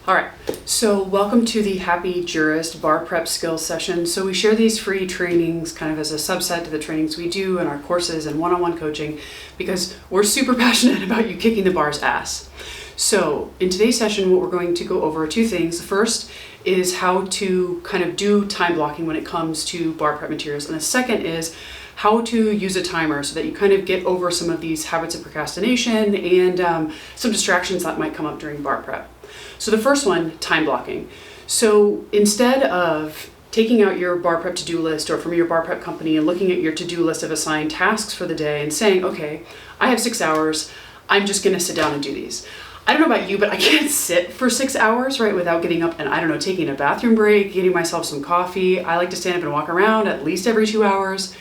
All right, so welcome to the Happy Jurist Bar Prep Skills session. So we share these free trainings kind of as a subset to the trainings we do in our courses and one-on-one coaching because we're super passionate about you kicking the bar's ass. So in today's session, what we're going to go over are two things. The first is how to kind of do time blocking when it comes to bar prep materials. And the second is how to use a timer so that you kind of get over some of these habits of procrastination and some distractions that might come up during bar prep. So the first one, time blocking. So instead of taking out your bar prep to-do list or from your bar prep company and looking at your to-do list of assigned tasks for the day and saying, okay, I have 6 hours, I'm just gonna sit down and do these. I don't know about you, but I can't sit for 6 hours, right, without getting up and, taking a bathroom break, getting myself some coffee. I like to stand up and walk around at least every 2 hours.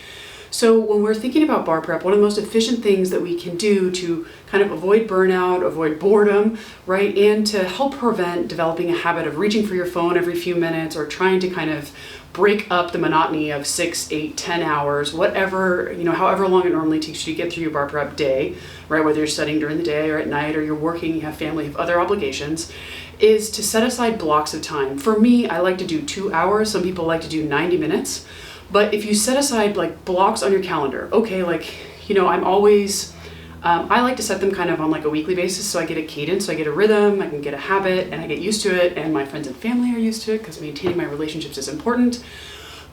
So when we're thinking about bar prep, one of the most efficient things that we can do to kind of avoid burnout, avoid boredom, right, and to help prevent developing a habit of reaching for your phone every few minutes or trying to kind of break up the monotony of 6, 8, 10 hours, whatever, however long it normally takes you to get through your bar prep day, right, whether you're studying during the day or at night or you're working, you have family, you have other obligations, is to set aside blocks of time. For me, I like to do 2 hours. Some people like to do 90 minutes. But if you set aside like blocks on your calendar, okay, I'm always, I like to set them kind of on like a weekly basis so I get a cadence, so I get a rhythm, I can get a habit and I get used to it and my friends and family are used to it because maintaining my relationships is important.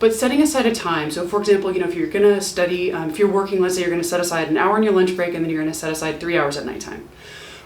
But setting aside a time, so for example, if you're gonna study, if you're working, let's say you're gonna set aside an hour on your lunch break and then you're gonna set aside 3 hours at nighttime,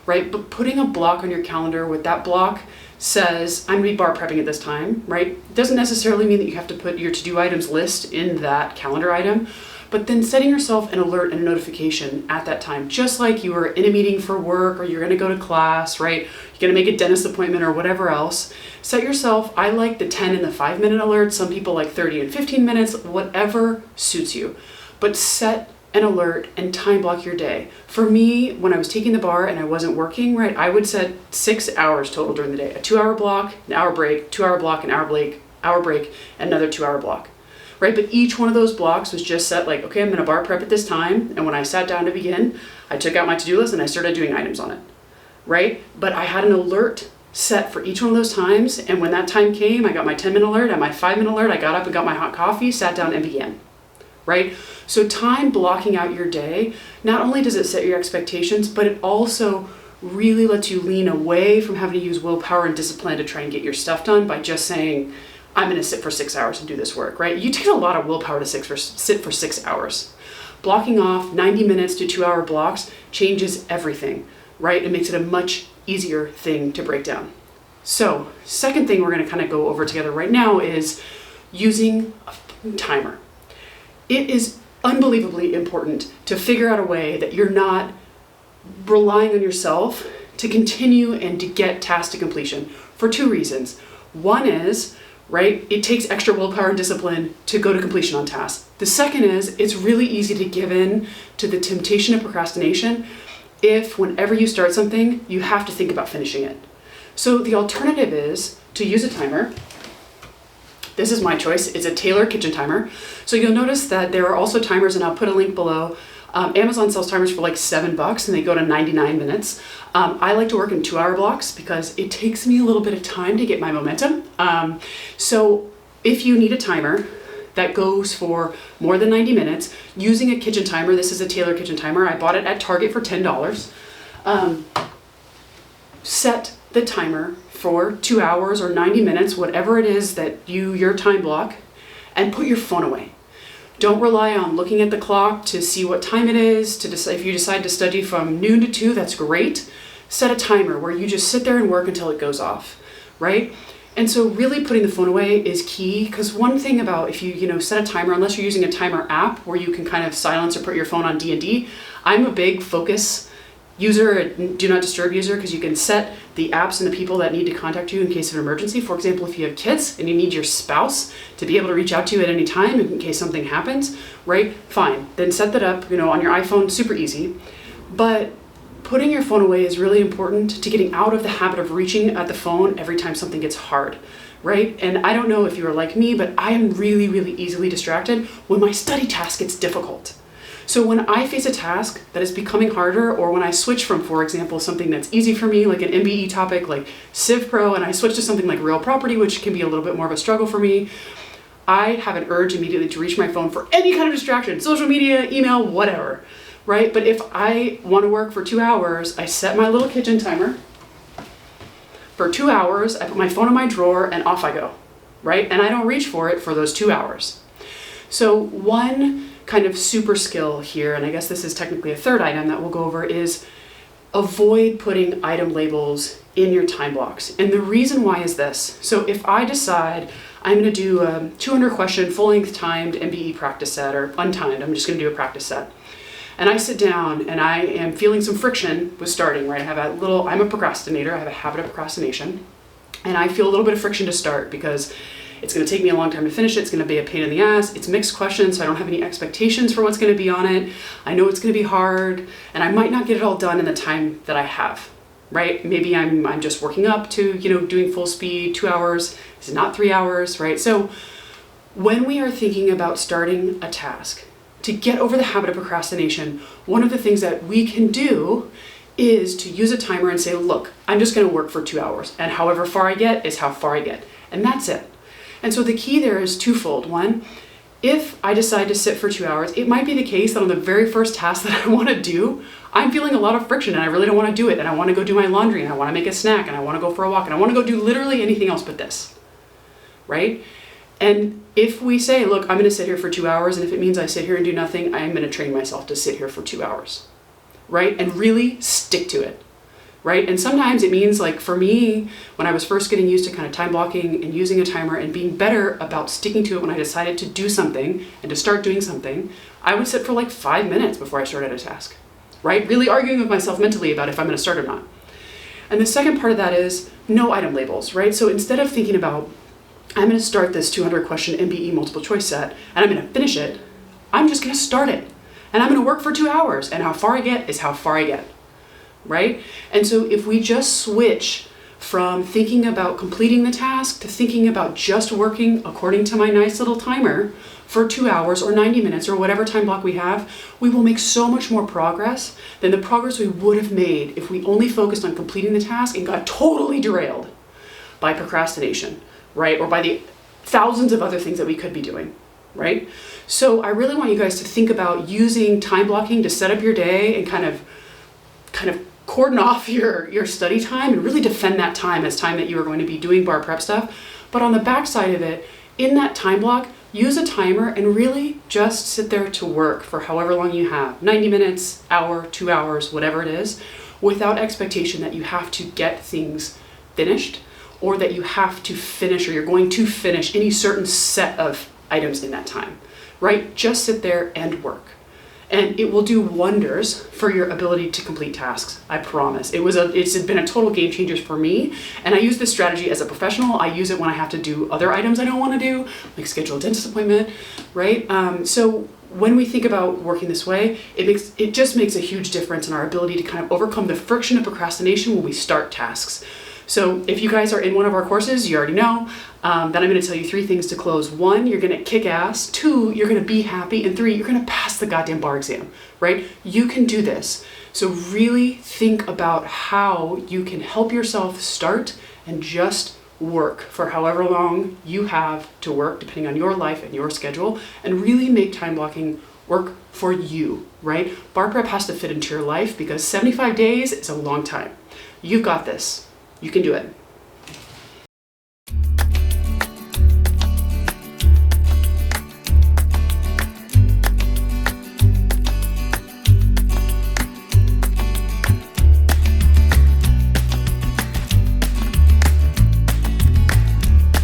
right? But putting a block on your calendar with that block says, I'm gonna be bar prepping at this time, right? It doesn't necessarily mean that you have to put your to-do items list in that calendar item, but then setting yourself an alert and a notification at that time, just like you were in a meeting for work or you're gonna go to class, right? You're gonna make a dentist appointment or whatever else. Set yourself, I like the 10 and the 5-minute alerts. Some people like 30 and 15 minutes, whatever suits you. But set an alert and time block your day. For me, when I was taking the bar and I wasn't working, right, I would set 6 hours total during the day. A 2-hour block, an hour break, 2-hour block, an hour break, and another 2-hour block, right? But each one of those blocks was just set like, okay, I'm gonna bar prep at this time. And when I sat down to begin, I took out my to-do list and I started doing items on it, right? But I had an alert set for each one of those times. And when that time came, I got my 10-minute alert and my 5-minute alert. I got up and got my hot coffee, sat down and began. Right? So time blocking out your day, not only does it set your expectations, but it also really lets you lean away from having to use willpower and discipline to try and get your stuff done by just saying, I'm going to sit for 6 hours and do this work, right? You take a lot of willpower to sit for 6 hours. Blocking off 90 minutes to 2-hour blocks changes everything, right? It makes it a much easier thing to break down. So, second thing we're going to kind of go over together right now is using a timer. It is unbelievably important to figure out a way that you're not relying on yourself to continue and to get tasks to completion for two reasons. One is, right, it takes extra willpower and discipline to go to completion on tasks. The second is, it's really easy to give in to the temptation of procrastination if whenever you start something, you have to think about finishing it. So the alternative is to use a timer. This is my choice. It's a Taylor kitchen timer. So you'll notice that there are also timers, and I'll put a link below. Amazon sells timers for like $7 and they go to 99 minutes. I like to work in 2-hour blocks because it takes me a little bit of time to get my momentum. So if you need a timer that goes for more than 90 minutes, using a kitchen timer, this is a Taylor kitchen timer. I bought it at Target for $10. Set the timer for 2 hours or 90 minutes, whatever it is that your time block, and put your phone away. Don't rely on looking at the clock to see what time it is, to decide if you decide to study from noon to 2, that's great. Set a timer where you just sit there and work until it goes off, right? And so really putting the phone away is key, because one thing about if you set a timer, unless you're using a timer app where you can kind of silence or put your phone on D&D, I'm a big focus user, do not disturb user, because you can set the apps and the people that need to contact you in case of an emergency. For example, if you have kids and you need your spouse to be able to reach out to you at any time in case something happens, right? Fine, then set that up, on your iPhone, super easy. But putting your phone away is really important to getting out of the habit of reaching at the phone every time something gets hard, right? And I don't know if you are like me, but I am really, really easily distracted when my study task gets difficult. So when I face a task that is becoming harder, or when I switch from, for example, something that's easy for me, like an MBE topic like Civ Pro, and I switch to something like real property, which can be a little bit more of a struggle for me, I have an urge immediately to reach my phone for any kind of distraction, social media, email, whatever, right? But if I want to work for 2 hours, I set my little kitchen timer for 2 hours, I put my phone in my drawer, and off I go, right? And I don't reach for it for those 2 hours. So one kind of super skill here, and I guess this is technically a third item that we'll go over, is avoid putting item labels in your time blocks. And the reason why is this. So if I decide I'm going to do a 200 question full-length timed MBE practice set, or untimed, I'm just going to do a practice set. And I sit down and I am feeling some friction with starting, right? I'm a procrastinator, I have a habit of procrastination, and I feel a little bit of friction to start because it's going to take me a long time to finish it. It's going to be a pain in the ass. It's mixed questions, so I don't have any expectations for what's going to be on it. I know it's going to be hard, and I might not get it all done in the time that I have, right? Maybe I'm just working up to, doing full speed, 2 hours. It's not 3 hours, right? So when we are thinking about starting a task, to get over the habit of procrastination, one of the things that we can do is to use a timer and say, look, I'm just going to work for 2 hours, and however far I get is how far I get, and that's it. And so the key there is twofold. One, if I decide to sit for 2 hours, it might be the case that on the very first task that I want to do, I'm feeling a lot of friction and I really don't want to do it, and I want to go do my laundry, and I want to make a snack, and I want to go for a walk, and I want to go do literally anything else but this, right? And if we say, look, I'm going to sit here for 2 hours, and if it means I sit here and do nothing, I am going to train myself to sit here for 2 hours, right? And really stick to it, right? And sometimes it means, like for me, when I was first getting used to kind of time blocking and using a timer and being better about sticking to it when I decided to do something and to start doing something, I would sit for like 5 minutes before I started a task, right? Really arguing with myself mentally about if I'm going to start or not. And the second part of that is no item labels, right? So instead of thinking about, I'm going to start this 200 question MBE multiple choice set and I'm going to finish it, I'm just going to start it. And I'm going to work for 2 hours, and how far I get is how far I get, right? And so if we just switch from thinking about completing the task to thinking about just working according to my nice little timer for 2 hours or 90 minutes or whatever time block we have, we will make so much more progress than the progress we would have made if we only focused on completing the task and got totally derailed by procrastination, right? Or by the thousands of other things that we could be doing, right? So I really want you guys to think about using time blocking to set up your day and kind of cordon off your study time and really defend that time as time that you are going to be doing bar prep stuff. But on the back side of it, in that time block, use a timer and really just sit there to work for however long you have, 90 minutes, hour, 2 hours, whatever it is, without expectation that you have to get things finished or that you have to finish or you're going to finish any certain set of items in that time, right? Just sit there and work. And it will do wonders for your ability to complete tasks, I promise. It's been a total game changer for me, and I use this strategy as a professional. I use it when I have to do other items I don't want to do, like schedule a dentist appointment, right? So when we think about working this way, it just makes a huge difference in our ability to kind of overcome the friction of procrastination when we start tasks. So if you guys are in one of our courses, you already know that I'm going to tell you 3 things to close. 1, you're going to kick ass. 2, you're going to be happy. And 3, you're going to pass the goddamn bar exam, right? You can do this. So really think about how you can help yourself start and just work for however long you have to work, depending on your life and your schedule, and really make time blocking work for you, right? Bar prep has to fit into your life because 75 days is a long time. You've got this. You can do it.